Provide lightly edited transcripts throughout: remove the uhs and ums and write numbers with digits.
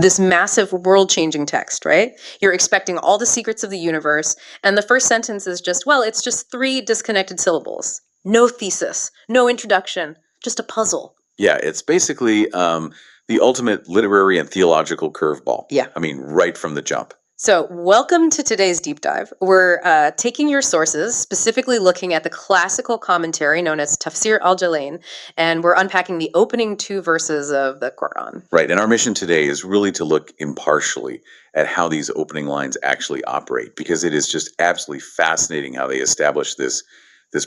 this massive world-changing text, right? You're expecting all the secrets of the universe, and the first sentence is just, well, it's just 3 disconnected syllables. No thesis, no introduction, just a puzzle. Yeah, it's basically the ultimate literary and theological curveball. Yeah. I mean, right from the jump. So welcome to today's deep dive. We're taking your sources, specifically looking at the classical commentary known as Tafsir al-Jalain, and we're unpacking the opening 2 verses of the Quran. Right, and our mission today is really to look impartially at how these opening lines actually operate, because it is just absolutely fascinating how they establish this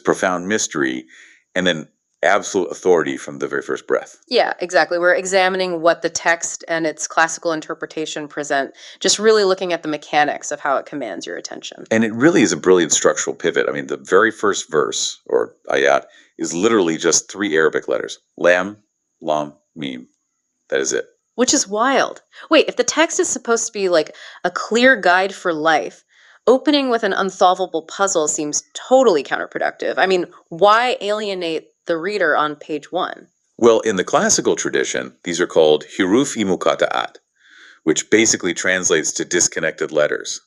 profound mystery and then absolute authority from the very first breath. Yeah, exactly. We're examining what the text and its classical interpretation present, just really looking at the mechanics of how it commands your attention. And it really is a brilliant structural pivot. I mean, the very first verse, or ayat, is literally just 3 Arabic letters. Lam, Lam, Meem. That is it. Which is wild. Wait, if the text is supposed to be like a clear guide for life, opening with an unsolvable puzzle seems totally counterproductive. I mean, why alienate the reader on page 1? Well, in the classical tradition, these are called huruf-i muqatta'at, which basically translates to disconnected letters.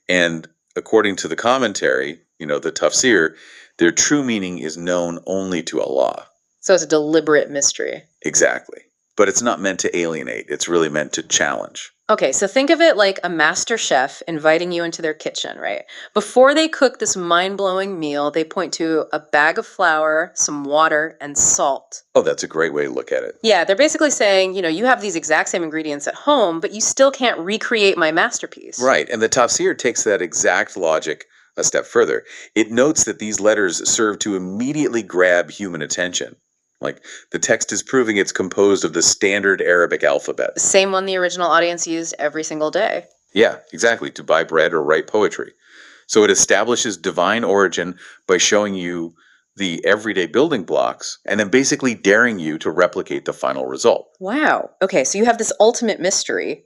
And according to the commentary, the tafsir, their true meaning is known only to Allah. So it's a deliberate mystery. Exactly. But it's not meant to alienate. It's really meant to challenge. Okay, so think of it like a master chef inviting you into their kitchen, right? Before they cook this mind-blowing meal, they point to a bag of flour, some water, and salt. Oh, that's a great way to look at it. Yeah, they're basically saying, you have these exact same ingredients at home, but you still can't recreate my masterpiece. Right, and the tafsir takes that exact logic a step further. It notes that these letters serve to immediately grab human attention. Like, the text is proving it's composed of the standard Arabic alphabet. Same one the original audience used every single day. Yeah, exactly, to buy bread or write poetry. So it establishes divine origin by showing you the everyday building blocks and then basically daring you to replicate the final result. Wow. Okay, so you have this ultimate mystery,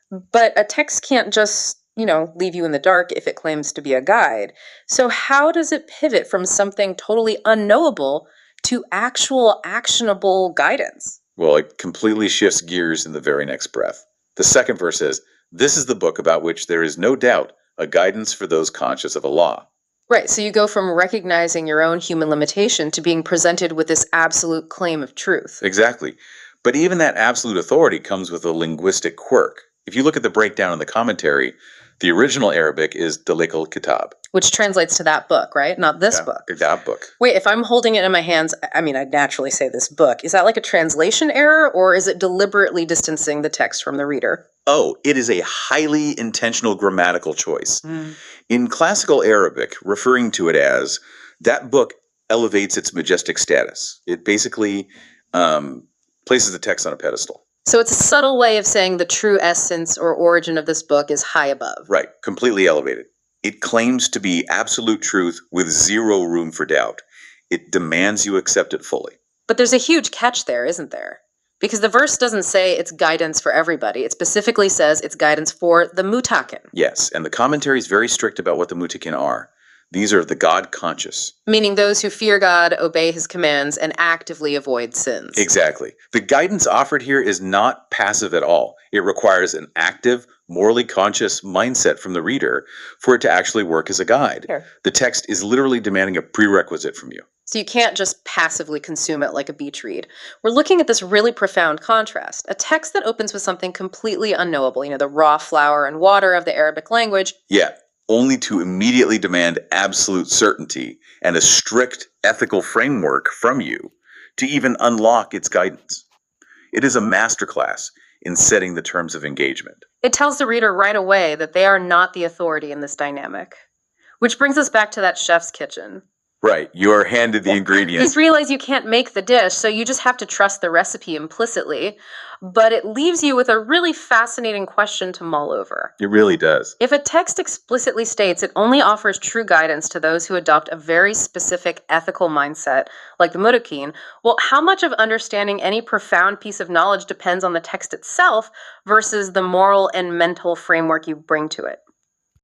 but a text can't just, leave you in the dark if it claims to be a guide. So how does it pivot from something totally unknowable to actual actionable guidance? Well, it completely shifts gears in the very next breath. The second verse says, "This is the book about which there is no doubt a guidance for those conscious of Allah." Right, so you go from recognizing your own human limitation to being presented with this absolute claim of truth. Exactly. But even that absolute authority comes with a linguistic quirk. If you look at the breakdown in the commentary, the original Arabic is Dalik al-Kitab. Which translates to that book, right? Not this book. That book. Wait, if I'm holding it in my hands, I'd naturally say this book. Is that like a translation error, or is it deliberately distancing the text from the reader? Oh, it is a highly intentional grammatical choice. In classical Arabic, referring to it as, that book elevates its majestic status. It basically places the text on a pedestal. So it's a subtle way of saying the true essence or origin of this book is high above. Right, completely elevated. It claims to be absolute truth with zero room for doubt. It demands you accept it fully. But there's a huge catch there, isn't there? Because the verse doesn't say it's guidance for everybody. It specifically says it's guidance for the mutakin. Yes, and the commentary is very strict about what the mutakin are. These are the God-conscious. Meaning those who fear God, obey his commands, and actively avoid sins. Exactly. The guidance offered here is not passive at all. It requires an active, morally conscious mindset from the reader for it to actually work as a guide. Sure. The text is literally demanding a prerequisite from you. So you can't just passively consume it like a beach read. We're looking at this really profound contrast. A text that opens with something completely unknowable, the raw flour and water of the Arabic language. Yeah, only to immediately demand absolute certainty and a strict ethical framework from you to even unlock its guidance. It is a masterclass in setting the terms of engagement. It tells the reader right away that they are not the authority in this dynamic. Which brings us back to that chef's kitchen. Right, you are handed the ingredients. You just realize you can't make the dish, so you just have to trust the recipe implicitly. But it leaves you with a really fascinating question to mull over. It really does. If a text explicitly states it only offers true guidance to those who adopt a very specific ethical mindset, like the mutakin, well, how much of understanding any profound piece of knowledge depends on the text itself versus the moral and mental framework you bring to it?